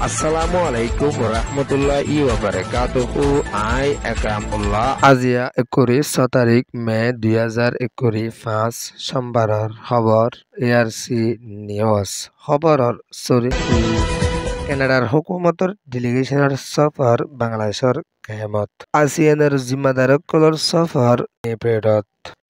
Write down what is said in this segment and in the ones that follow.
আসসালামু আলাইকুম রহমতুল্লাহি ওয়া বারাকাতুহু। আই একরামুল্লাহ। আজিয়া 21 তারিখ মে 2021 সোমবাৰৰ খবৰ এআৰচি নিউজ খবৰৰ চৰিত্ৰী কেনাডাৰ হুকুমতৰ ডেলিগেশ্যনৰ সফৰ বাংলাদেশৰ কেমত আসিয়ানৰ জিম্মাদাৰসকলৰ সফৰ নেপেডত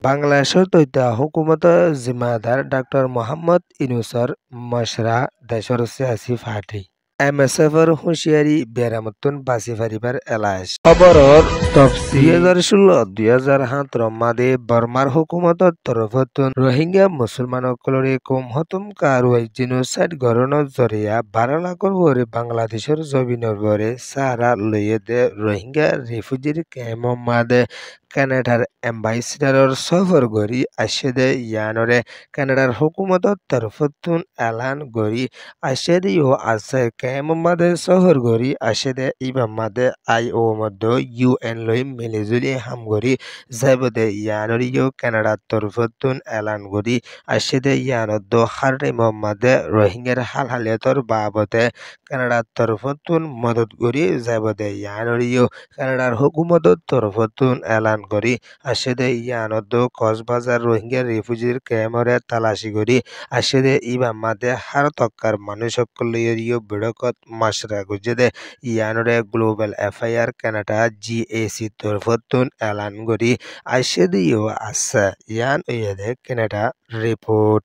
বাংলাদেশৰ তথ্য হুকুমতৰ জিম্মাদাৰ ডাক্তৰ মোহাম্মদ ইউনুছৰ মশরা দেশৰ চিয়াসী ফাটি MSFৰ হুঁশিয়ারি বেৰামতন বাচি ফাৰিবাৰ এলাচ খবৰৰ তফসিল 2016-2017 মাদে বৰ্মাৰ হুকুমতৰ তৰফতন ৰোহিংগা মুছলমানসকলৰে কম হতম কাৰুৱাই জিনোসাইড গণনৰ জৰিয়া 12 লাখৰ ওপৰে বাংলাদেশৰ জমিনৰ ওপৰে সাহাৰা লয়ে দে ৰোহিংগা রিফিউজির কেম্প মাদে কানাডাৰ এম্বাসিডাৰৰ সফৰ গৰি আসে দে ইয়ানৰে কানাডাৰ হুকুমতৰ তৰফতন এলান গৰি আসে দিও আছে কেম্প মাদে সফৰ গৰি আসে দে ইবাম মাদে IO মধ্যে UN লৈ মিলিজুলি হাম গৰি যাইব দে ইয়ানরিও কানাডাৰ তৰফতন এলান গৰি আসে দে ইয়ানত হাৰটাই মাদে রোহিঙ্গার হালহালিয়তৰ বাবতে কানাডাৰ তৰফতন মদত গৰি যাইব দে ইয়ানরিও কানাডাৰ হুকুমতৰ তৰফতন এলান গৰি আসে দে ইয়ানত কক্সবাজার রোহিঙ্গা রিফিউজির ক্যাম্পরে তালাশি গরি আসে দে ইবাম মাদে হার তক্কার মানুষসকলেরিও বিড়কত মাসরা গুজে দে ইয়ানরে গ্লোবাল এফআইআর কানাডা GAC তরফতন এলান গরি আসে দিও আছে ইয়ান ওয়েদে কানাডা রিপোর্ট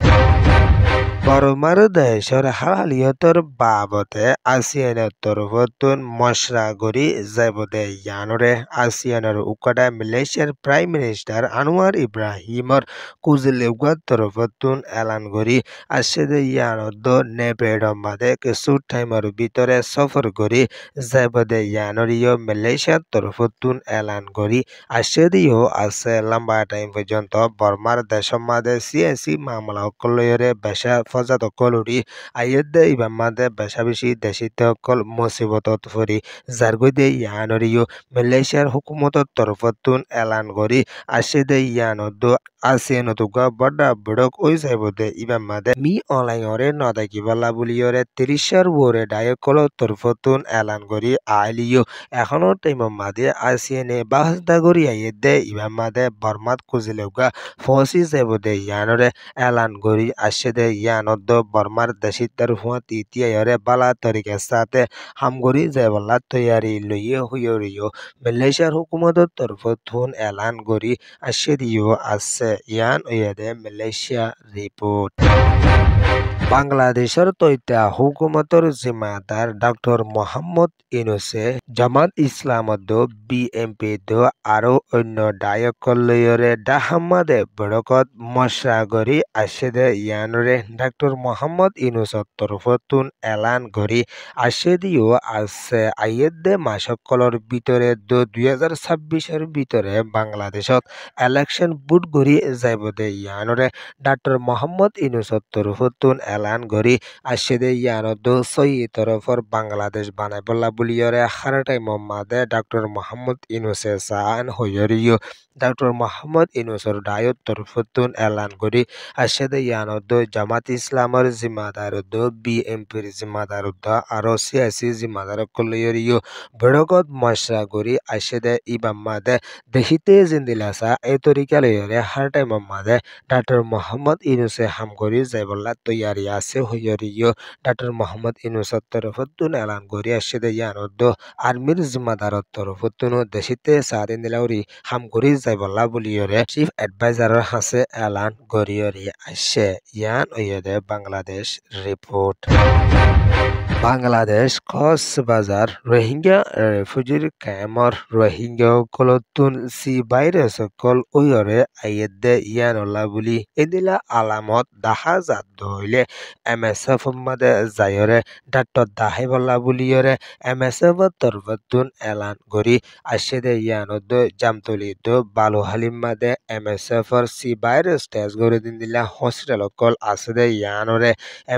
বড়মার দেশৰ হালহালিয়তৰ বাবতে আসিয়ানৰ তৰফতন মশরা গৰি যাইব দে ইয়ানৰে আসিয়ানৰ উকাডা মালয়েছিয়াৰ প্ৰাইম মিনিষ্টাৰ আনোয়ার ইব্রাহিমৰ কুজলেউগাৰ তৰফতন এলান গৰি আসে দে ইয়ানত নেপেডম বাদে কিছু টাইমৰ ভিতৰে সফৰ গৰি যাইব দে ইয়ানৰিও মালয়েছিয়াৰ তৰফতন এলান গৰি আসে দিও আছে লম্বা টাইম পর্যন্ত বর্মার দেশৰ মাদে সিয়াসি মামলা সকলৰে বেশা ফজাতকলৰি আইয়দে ইবাম মাদে বেশা বেশি দেশিতকল মুসিবতত ফৰি জারগৈদে ইয়ানরিও মালয়েছিয়াৰ হুকুমতৰ তৰফতন এলান গৰি আসে দে ইয়ানত আসিয়ানতুগা বড়া বড়ক ওই যাইব দে ইবাম মাদে মি অনলাইনরে নদাকিবালা বুলিয়রে 30 ওরে ডায়কল তরফতন এলান গরি আইলিও এখনো টাইম মাদে আসিয়ানে বাহদা গরি আইয়দে ইবাম মাদে বর্মাত কুজিলেউগা ফসি যাইব দে ইয়ানরে এলান গরি আসে দে ইয়ানত বর্মার দেশিতার হুয়া তিতিয়ায়রে বালা তরিকের সাথে হামগরি যাইবলা তৈয়ারি লইয়ে হুইয়রিও মালয়েশিয়ার হুকুমতের তরফতন এলান গরি আসে দিও আছে ইয়ান ওয়েদে মালয়েশিয়া রিপোর্ট বাংলাদেশের তথ্য হুকুমতৰ জিম্মাদার ডক্টর মোহাম্মদ ইউনুসে জামাত ইসলামত BNP আৰু অন্য ডায়কলয়ৰে ডাহামাদে বড়কত মশরা গৰি আসে দে ইয়ানৰে ডক্টর মোহাম্মদ ইউনুসৰ তৰফতন এলান গৰি আসে দিও আছে আইয়দে মাসকলৰ ভিতৰে 2026 ভিতরে বাংলাদেশত ইলেকশন বুট গৰি যাইব দে ইয়ানৰে ডক্টর মোহাম্মদ ইউনুসৰ তৰফতন এলান গৰি আসে দে ইয়ানত সই তরফর বাংলাদেশ বানাইবলা বুলিয়রে হারাটাই মাদে ডক্টর মোহাম্মদ ইউনুসে সান হইয়রিও ডক্টর মোহাম্মদ ইউনুসর ডায়ত তরফতন এলান গরি আসে দে ইয়ানত জামাত ইসলামর জিম্মাদার BNPর জিম্মাদার আরো সিয়াসি জিম্মাদার কলয়রিও বড়গত মশরা গরি আসে দে ইবাম মাদে দেখিতে জিন্দিলাসা এই তরিকা লয়রে হারাটাই মাদে ডক্টর মোহাম্মদ ইউনুসে হাম গরি যাইবলা তৈয়ারি আছে হইয়রিও ডক্টর মোহাম্মদ ইউনুসর তরফতন এলান গরি আসে দে ইয়ানত আর্মির জিম্মাদারর তরফতন দেশিতে সাদিন দিলাউরি হাম গরি যাইবলা বুলিয়রে চিফ এডভাইজারর হাসে এলান গরিয়রি আসে ইয়ান ওয়েদে বাংলাদেশ রিপোর্ট বাংলাদেশ কক্সবাজার রোহিঙ্গা রেফিউজির ক্যাম্পর রোহিঙ্গা কলতুন সি ভাইরাস কল ওয়রে আইয়দে ইয়ানলা বুলি এদিলা আলামত দেখা যাত হইলে MSF মাদে যায়রে ডাক্তার দাহাইবলা বুলিয়রে MSF তরফতুন এলান গরি আসে দে ইয়ানত জামতলি বালু হালিম মাদে MSF সি ভাইরাস টেস্ট করে দিন দিলা হসপিটাল কল আসে দে ইয়ানরে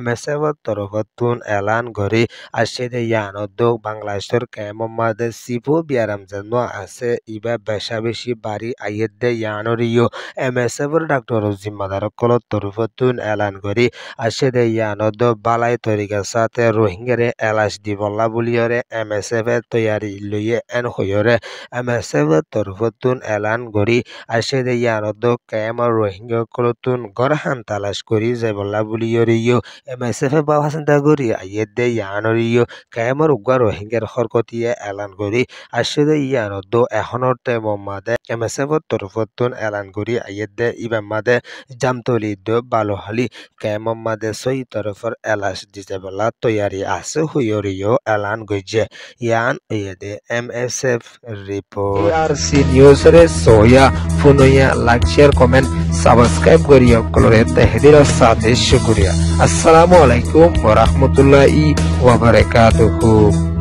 MSF তরফতুন এলান গরি gori ashede yanoddo Bangladeshor Mohammad Sifu biaram janno আছে ইবা বেশা বেশি বাড়ি আইয়েদে ইয়ানরিও MSF ডাক্তার জিম্মাদার কলত তরুফতুন এলান করি ashede yanoddo balai তরিকা সাথে রোহিঙ্গারে এলাশ দিবল্লা বলিয়রে MSF তৈয়ারি লইয়ে এন হইরে MSF তরুফতুন এলান করি ashede yanoddo রোহিঙ্গা কলতুন গরহান তালাশ করি যাইবল্লা বলিয়রিও MSF বাহাসিন্দা করি আইয়েদে ইয়ানরিও কেমর উগা রোহিঙ্গার হরকতিয়ে এলান করি ashede yanoddo এখনতে মোহাম্মদে MSF তরফতুন এলান করি আইয়েদে ইবামাদে জামতলিদ বালোহালি মোহাম্মদে সই তরফর এলাশ দিজেবলা তৈয়ারি আছে হুইয়রিও এলান গইজে ইয়ান এদে MSF রিপোর্ট ARC নিউজ রে সোয়া ফুনুয়া লাইক শেয়ার কমেন্ট সাবস্ক্রাইব করিও কলরে তাহদির সাথে শুকরিয়া আসসালামু আলাইকুম ওয়া রাহমাতুল্লাহি ওয়া বারাকাতুহু।